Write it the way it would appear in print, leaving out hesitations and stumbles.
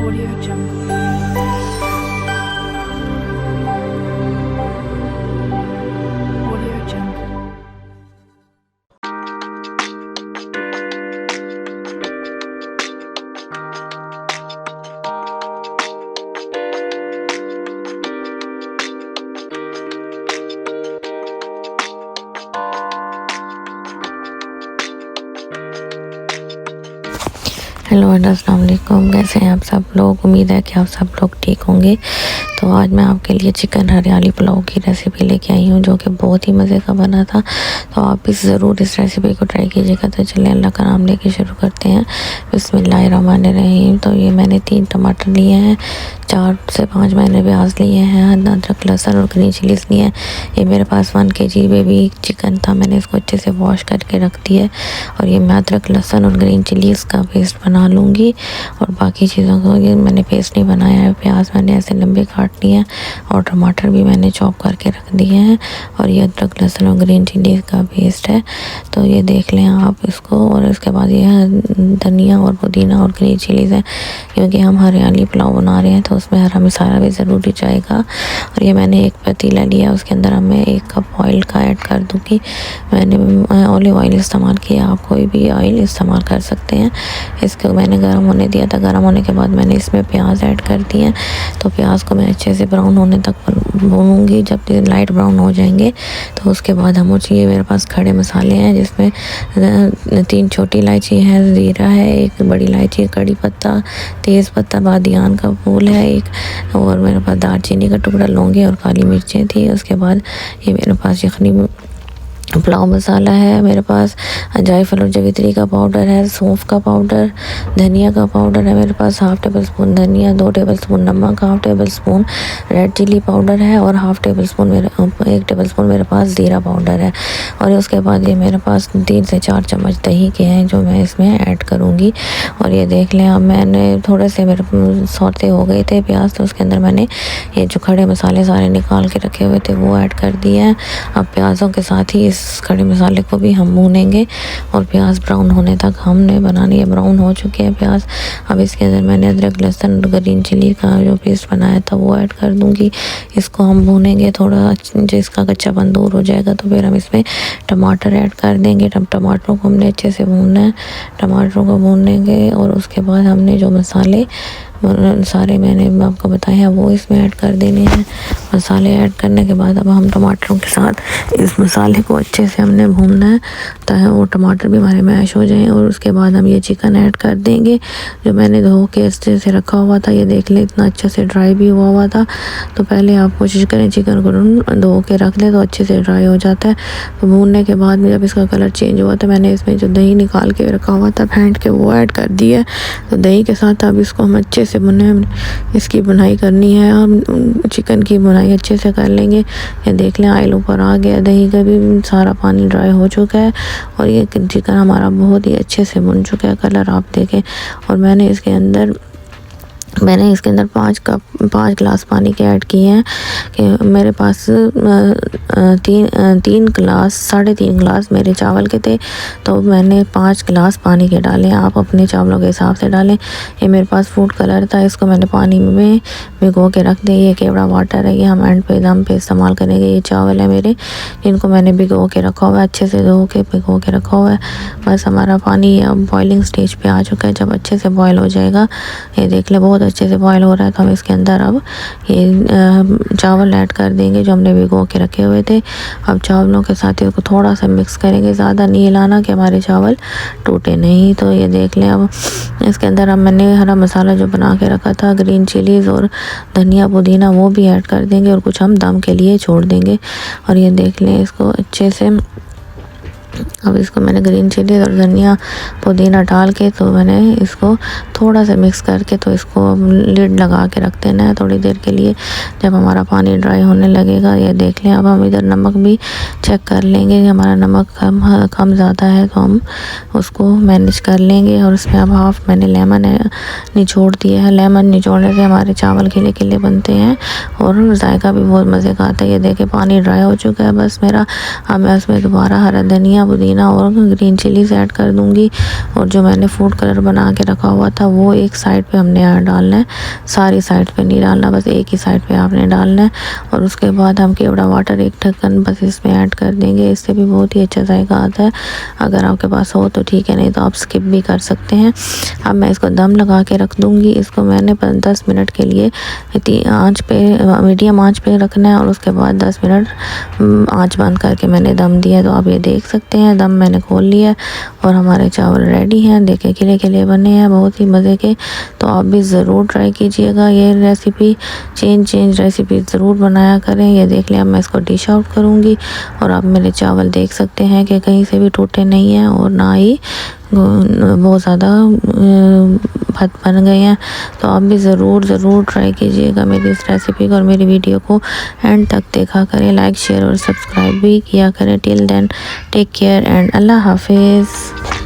Audio Jungle. Audio Jungle. Hello and अस्सलाम वालेकुम। कैसे हैं आप सब लोग? उम्मीद है कि आप सब लोग ठीक होंगे। तो आज मैं आपके लिए चिकन हरियाली पुलाव की रेसिपी लेके आई हूँ, जो कि बहुत ही मज़े का बना था। तो आप भी ज़रूर इस रेसिपी को ट्राई कीजिएगा। तो चलिए अल्लाह का नाम लेके शुरू करते हैं। बिस्मिल्लाहिर्रहमानिर्रहीम। तो ये मैंने 3 टमाटर लिए हैं, 4 से 5 मैंने प्याज लिए हैं, अदरक लहसुन और ग्रीन चिलीज लिए हैं। ये मेरे पास 1 kg बेबी चिकन था, मैंने इसको अच्छे से वॉश करके रख दिया है। और ये मैं अदरक लहसुन और ग्रीन चिलीज़ का पेस्ट बना लूँगी। और बाकी चीज़ों को ये मैंने पेस्ट नहीं बनाया है। प्याज मैंने ऐसे लंबे काट लिए हैं और टमाटर भी मैंने चॉप करके रख दिए हैं। और ये अदरक लहसुन और ग्रीन चिलीज़ का पेस्ट है, तो ये देख लें आप इसको। और इसके बाद ये धनिया और पुदीना और ग्रीन चिलीज़ है, क्योंकि हम हरियाली पुलाव बना रहे हैं तो उसमें हरा मसाला भी ज़रूरी जाएगा। और ये मैंने एक पतीला लिया, उसके अंदर अब मैं 1 कप ऑयल का ऐड कर दूँगी। मैंने ऑलिव ऑयल इस्तेमाल किया, आप कोई भी ऑयल इस्तेमाल कर सकते हैं। इसको मैंने गर्म होने दिया था। गर्म होने के बाद मैंने इसमें प्याज ऐड कर दिए हैं। तो प्याज को मैं अच्छे से ब्राउन होने तक भूनूंगी। जब लाइट ब्राउन हो जाएंगे तो उसके बाद हम ये मेरे पास खड़े मसाले हैं, जिसमें 3 छोटी इलायची है, ज़ीरा है, 1 बड़ी इलायची, कड़ी पत्ता, तेज़ पत्ता, बादियान का फूल है 1, और मेरे पास दालचीनी का टुकड़ा, लौंगी और काली मिर्चें थी। उसके बाद ये मेरे पास यखनी पुलाव मसाला है, मेरे पास जायफल और जवित्री का पाउडर है, सौंफ का पाउडर, धनिया का पाउडर है मेरे पास 1/2 टेबलस्पून धनिया, 2 टेबलस्पून नमक, 1/2 टेबलस्पून रेड चिली पाउडर है, और 1/2 टेबलस्पून 1 टेबलस्पून मेरे पास ज़ीरा पाउडर है। और उसके बाद ये मेरे पास 3 से 4 चम्मच दही के हैं, जो मैं इसमें ऐड करूँगी। और ये देख लें, अब मैंने थोड़े से मेरे सौते हो गए थे प्याज, तो उसके अंदर मैंने ये जो खड़े मसाले सारे निकाल के रखे हुए थे वो ऐड कर दिए हैं। अब प्याज़ों के साथ ही इस खड़े मसाले को भी हम भूनेंगे और प्याज ब्राउन होने तक हमने बनानी है। ब्राउन हो चुके हैं प्याज। अब इसके अंदर मैंने अदरक लहसुन और ग्रीन चिली का जो पेस्ट बनाया था वो ऐड कर दूंगी। इसको हम भूनेंगे, थोड़ा जिसका कच्चापन दूर हो जाएगा तो फिर हम इसमें टमाटर ऐड कर देंगे। टमाटरों को हमने अच्छे से भूनना है। टमाटरों को भूनेंगे और उसके बाद हमने जो मसाले सारे मैंने आपको बताए हैं वो इसमें ऐड कर देने हैं। मसाले ऐड करने के बाद अब हम टमाटरों के साथ इस मसाले को अच्छे से हमने भूनना है, ताकि वो टमाटर भी हमारे मैश हो जाएं। और उसके बाद हम ये चिकन ऐड कर देंगे, जो मैंने धो के अच्छे से रखा हुआ था। ये देख लें, इतना अच्छा से ड्राई भी हुआ था। तो पहले आप कोशिश करें चिकन को धो के रख लें, तो अच्छे से ड्राई हो जाता है। तो भूनने के बाद में जब इसका कलर चेंज हुआ तो मैंने इसमें जो दही निकाल के रखा हुआ था फेंट के, वो ऐड कर दिया। तो दही के साथ अब इसको हम अच्छे से इसकी बुनाई करनी है। हम चिकन की बुनाई अच्छे से कर लेंगे। ये देख लें, ऑयल ऊपर आ गया, दही का भी सारा पानी ड्राई हो चुका है और ये चिकन हमारा बहुत ही अच्छे से बुन चुका है। कलर आप देखें। और मैंने इसके अंदर 5 गिलास पानी के ऐड किए हैं। कि मेरे पास 3 गिलास 3.5 गिलास मेरे चावल के थे, तो मैंने 5 गिलास पानी के डाले। आप अपने चावलों के हिसाब से डालें। ये मेरे पास फूड कलर था, इसको मैंने पानी में भिगो के रख दिया। ये केवड़ा वाटर है, ये हम एंड पे दम पे इस्तेमाल करेंगे। ये चावल है मेरे, जिनको मैंने भिगो के रखा हुआ है, अच्छे से धो के भिगो के रखा हुआ है। बस हमारा पानी अब बॉइलिंग स्टेज पे आ चुका है। जब अच्छे से बॉयल हो जाएगा, ये देख ले बहुत अच्छे से बॉयल हो रहा है, तो हम इसके अंदर अब ये चावल ऐड कर देंगे जो हमने भिगो के रखे हुए थे। अब चावलों के साथ इसको थोड़ा सा मिक्स करेंगे, ज़्यादा नहीं हिलाना कि हमारे चावल टूटे नहीं। तो ये देख लें, अब इसके अंदर अब मैंने हरा मसाला जो बना के रखा था, ग्रीन चिलीज़ और धनिया पुदीना, वो भी ऐड कर देंगे और कुछ हम दम के लिए छोड़ देंगे। और ये देख लें, इसको अच्छे से अब इसको मैंने ग्रीन चिली और धनिया पुदीना डाल के, तो मैंने इसको थोड़ा सा मिक्स करके, तो इसको लिड लगा के रख देना है थोड़ी देर के लिए, जब हमारा पानी ड्राई होने लगेगा। ये देख लें, अब हम इधर नमक भी चेक कर लेंगे कि हमारा नमक कम ज़्यादा है, तो हम उसको मैनेज कर लेंगे। और उसमें अब हाफ मैंने लेमन निचोड़ दिया है। लेमन निचोड़ने से हमारे चावल खिले खिले बनते हैं और जायका भी बहुत मज़े का आता है। ये देखें, पानी ड्राई हो चुका है बस मेरा। अब मैं उसमें दोबारा हरा धनिया पुदीना और ग्रीन चिलीज ऐड कर दूँगी। और जो मैंने फूड कलर बना के रखा हुआ था वो एक साइड पे हमने डालना है, सारी साइड पे नहीं डालना, बस एक ही साइड पे आपने डालना है। और उसके बाद हम केवड़ा वाटर एक ढक्कन बस इसमें ऐड कर देंगे, इससे भी बहुत ही अच्छा जायका आता है। अगर आपके पास हो तो ठीक है, नहीं तो आप स्किप भी कर सकते हैं। अब मैं इसको दम लगा के रख दूँगी। इसको मैंने 10 मिनट के लिए आँच पे, मीडियम आँच पे रखना है और उसके बाद 10 मिनट आँच बंद करके मैंने दम दिया। तो आप ये देख सकते हैं दम मैंने खोल लिया और हमारे चावल रेडी हैं। देखें खिले बने हैं, बहुत ही मज़े के। तो आप भी ज़रूर ट्राई कीजिएगा ये रेसिपी, चेंज रेसिपी ज़रूर बनाया करें। ये देख लें, अब मैं इसको डिश आउट करूँगी और आप मेरे चावल देख सकते हैं कि कहीं से भी टूटे नहीं हैं और ना ही बहुत ज़्यादा भत बन गए हैं। तो आप भी ज़रूर ट्राई कीजिएगा मेरी इस रेसिपी को और मेरी वीडियो को एंड तक देखा करें, लाइक शेयर और सब्सक्राइब भी किया करें। Till then take care and Allah हाफिज़।